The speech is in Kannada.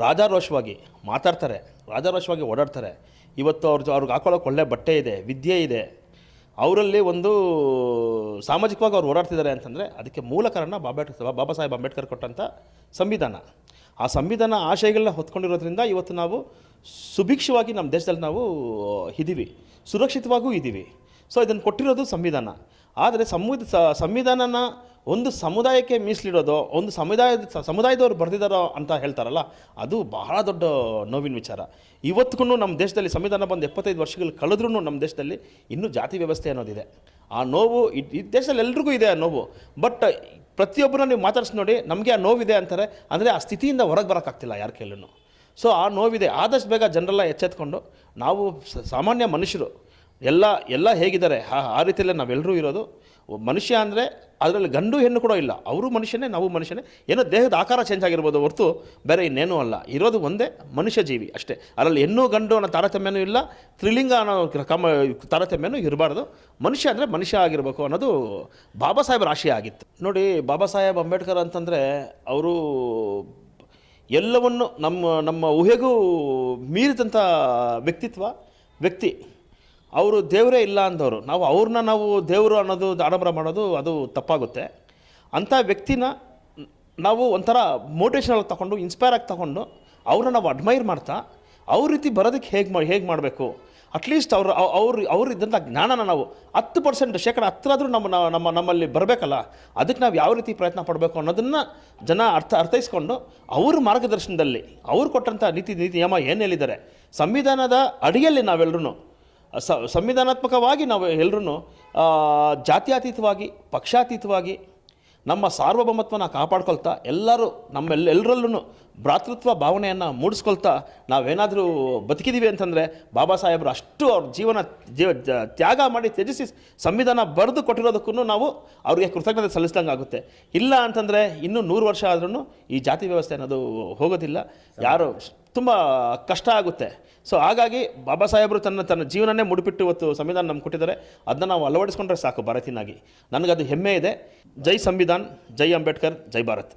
ರಾಜಾರೋಷವಾಗಿ ಮಾತಾಡ್ತಾರೆ, ರಾಜಾರೋಷವಾಗಿ ಓಡಾಡ್ತಾರೆ. ಇವತ್ತು ಅವ್ರಿಗೆ ಹಾಕೊಳ್ಳೋಕೆ ಒಳ್ಳೆ ಬಟ್ಟೆ ಇದೆ, ವಿದ್ಯೆ ಇದೆ, ಅವರಲ್ಲಿ ಒಂದು ಸಾಮಾಜಿಕವಾಗಿ ಅವ್ರು ಓಡಾಡ್ತಿದ್ದಾರೆ ಅಂತಂದರೆ ಅದಕ್ಕೆ ಮೂಲ ಕಾರಣ ಬಾಬಾ ಸಾಹೇಬ್ ಅಂಬೇಡ್ಕರ್ ಕೊಟ್ಟಂಥ ಸಂವಿಧಾನ. ಆ ಸಂವಿಧಾನ ಆಶಯಗಳನ್ನ ಹೊತ್ಕೊಂಡಿರೋದ್ರಿಂದ ಇವತ್ತು ನಾವು ಸುಭಿಕ್ಷವಾಗಿ ನಮ್ಮ ದೇಶದಲ್ಲಿ ನಾವು ಇದ್ದೀವಿ, ಸುರಕ್ಷಿತವಾಗೂ ಇದ್ದೀವಿ. ಸೊ ಇದನ್ನು ಕೊಟ್ಟಿರೋದು ಸಂವಿಧಾನ. ಆದರೆ ಸಂವಿಧಾನನ ಒಂದು ಸಮುದಾಯಕ್ಕೆ ಮೀಸಲಿಡೋದು, ಒಂದು ಸಮುದಾಯದವ್ರು ಬರೆದಿದ್ದಾರೋ ಅಂತ ಹೇಳ್ತಾರಲ್ಲ, ಅದು ಬಹಳ ದೊಡ್ಡ ನೋವಿನ ವಿಚಾರ. ಇವತ್ತಿಗೂ ನಮ್ಮ ದೇಶದಲ್ಲಿ ಸಂವಿಧಾನ ಬಂದು 75 ವರ್ಷಗಳು ಕಳೆದ್ರೂ ನಮ್ಮ ದೇಶದಲ್ಲಿ ಇನ್ನೂ ಜಾತಿ ವ್ಯವಸ್ಥೆ ಅನ್ನೋದಿದೆ. ಆ ನೋವು ಈ ದೇಶದಲ್ಲಿ ಎಲ್ರಿಗೂ ಇದೆ ಆ ನೋವು. ಬಟ್ ಪ್ರತಿಯೊಬ್ಬರನ್ನ ನೀವು ಮಾತಾಡಿಸಿ ನೋಡಿ, ನಮಗೆ ಆ ನೋವಿದೆ ಅಂತಾರೆ, ಅಂದರೆ ಆ ಸ್ಥಿತಿಯಿಂದ ಹೊರಗೆ ಬರೋಕ್ಕಾಗ್ತಿಲ್ಲ ಯಾರ ಕೈಲೂ. ಸೊ ಆ ನೋವಿದೆ. ಆದಷ್ಟು ಬೇಗ ಜನರೆಲ್ಲ ಎಚ್ಚೆತ್ಕೊಂಡು ನಾವು ಸಾಮಾನ್ಯ ಮನುಷ್ಯರು ಎಲ್ಲ ಹೇಗಿದ್ದಾರೆ ಆ ರೀತಿಯಲ್ಲೇ ನಾವೆಲ್ಲರೂ ಇರೋದು. ಮನುಷ್ಯ ಅಂದರೆ ಅದರಲ್ಲಿ ಗಂಡು ಹೆಣ್ಣು ಕೂಡ ಇಲ್ಲ, ಅವರು ಮನುಷ್ಯನೇ, ನಾವು ಮನುಷ್ಯನೇ. ಏನೋ ದೇಹದ ಆಕಾರ ಚೇಂಜ್ ಆಗಿರ್ಬೋದು ಹೊರತು ಬೇರೆ ಇನ್ನೇನೂ ಅಲ್ಲ. ಇರೋದು ಒಂದೇ ಮನುಷ್ಯ ಜೀವಿ ಅಷ್ಟೇ. ಅದರಲ್ಲಿ ಹೆಣ್ಣು ಗಂಡು ಅನ್ನೋ ತಾರತಮ್ಯನೂ ಇಲ್ಲ, ತ್ರಿಲಿಂಗ ಅನ್ನೋ ತಾರತಮ್ಯನೂ ಇರಬಾರ್ದು. ಮನುಷ್ಯ ಅಂದರೆ ಮನುಷ್ಯ ಆಗಿರಬೇಕು ಅನ್ನೋದು ಬಾಬಾ ಸಾಹೇಬರ ಆಶಯ ಆಗಿತ್ತು. ನೋಡಿ, ಬಾಬಾ ಸಾಹೇಬ್ ಅಂಬೇಡ್ಕರ್ ಅಂತಂದರೆ ಅವರು ಎಲ್ಲವನ್ನು ನಮ್ಮ ಊಹೆಗೂ ಮೀರಿದಂಥ ವ್ಯಕ್ತಿ. ಅವರು ದೇವರೇ ಇಲ್ಲ ಅಂದವರು. ನಾವು ದೇವರು ಅನ್ನೋದು ಆಡಂಬರ ಮಾಡೋದು ಅದು ತಪ್ಪಾಗುತ್ತೆ. ಅಂಥ ವ್ಯಕ್ತಿನ ನಾವು ಒಂಥರ ಮೋಟಿವೇಶನಲ್ ತಗೊಂಡು, ಇನ್ಸ್ಪೈರ್ ಆಗಿ ತಗೊಂಡು ಅವ್ರನ್ನ ನಾವು ಅಡ್ಮೈರ್ ಮಾಡ್ತಾ ಅವ್ರ ರೀತಿ ಬರೋದಕ್ಕೆ ಹೇಗೆ ಮಾಡಬೇಕು, ಅಟ್ಲೀಸ್ಟ್ ಅವ್ರು ಇದ್ದಂಥ ಜ್ಞಾನನ ನಾವು 10%, 10% ನಮ್ಮಲ್ಲಿ ಬರಬೇಕಲ್ಲ. ಅದಕ್ಕೆ ನಾವು ಯಾವ ರೀತಿ ಪ್ರಯತ್ನ ಪಡಬೇಕು ಅನ್ನೋದನ್ನು ಜನ ಅರ್ಥೈಸ್ಕೊಂಡು ಅವ್ರ ಮಾರ್ಗದರ್ಶನದಲ್ಲಿ ಅವ್ರು ಕೊಟ್ಟಂಥ ನೀತಿ ನಿಯಮ ಏನು ಹೇಳಿದ್ದಾರೆ, ಸಂವಿಧಾನದ ಅಡಿಯಲ್ಲಿ ನಾವೆಲ್ಲರೂ ಸಂವಿಧಾನಾತ್ಮಕವಾಗಿ ನಾವು ಎಲ್ಲರೂ ಜಾತ್ಯತೀತವಾಗಿ, ಪಕ್ಷಾತೀತವಾಗಿ ನಮ್ಮ ಸಾರ್ವಭೌಮತ್ವನ ಕಾಪಾಡ್ಕೊಳ್ತಾ ಎಲ್ಲರೂ ಎಲ್ಲರಲ್ಲೂ ಭ್ರಾತೃತ್ವ ಭಾವನೆಯನ್ನು ಮೂಡಿಸ್ಕೊಳ್ತಾ ನಾವೇನಾದರೂ ಬದುಕಿದ್ದೀವಿ ಅಂತಂದರೆ ಬಾಬಾ ಸಾಹೇಬರು ಅಷ್ಟು ಅವ್ರ ತ್ಯಾಗ ಮಾಡಿ ತ್ಯಜಿಸಿ ಸಂವಿಧಾನ ಬರೆದು ಕೊಟ್ಟಿರೋದಕ್ಕೂ ನಾವು ಅವ್ರಿಗೆ ಕೃತಜ್ಞತೆ ಸಲ್ಲಿಸ್ದಂಗೆ ಆಗುತ್ತೆ. ಇಲ್ಲ ಅಂತಂದರೆ ಇನ್ನೂ 100 ವರ್ಷ ಆದ್ರೂ ಈ ಜಾತಿ ವ್ಯವಸ್ಥೆ ಅನ್ನೋದು ಹೋಗೋದಿಲ್ಲ, ಯಾರು ತುಂಬ ಕಷ್ಟ ಆಗುತ್ತೆ. ಸೊ ಹಾಗಾಗಿ ಬಾಬಾ ಸಾಹೇಬರು ತನ್ನ ಜೀವನನೇ ಮುಡಿಪಿಟ್ಟು ಇವತ್ತು ಸಂವಿಧಾನ ನಮ್ಗೆ ಕೊಟ್ಟಿದ್ದಾರೆ. ಅದನ್ನ ನಾವು ಅಳವಡಿಸ್ಕೊಂಡ್ರೆ ಸಾಕು ಭಾರತೀಯನಾಗಿ. ನನಗದು ಹೆಮ್ಮೆ ಇದೆ. ಜೈ ಸಂವಿಧಾನ್, ಜೈ ಅಂಬೇಡ್ಕರ್, ಜೈ ಭಾರತ್.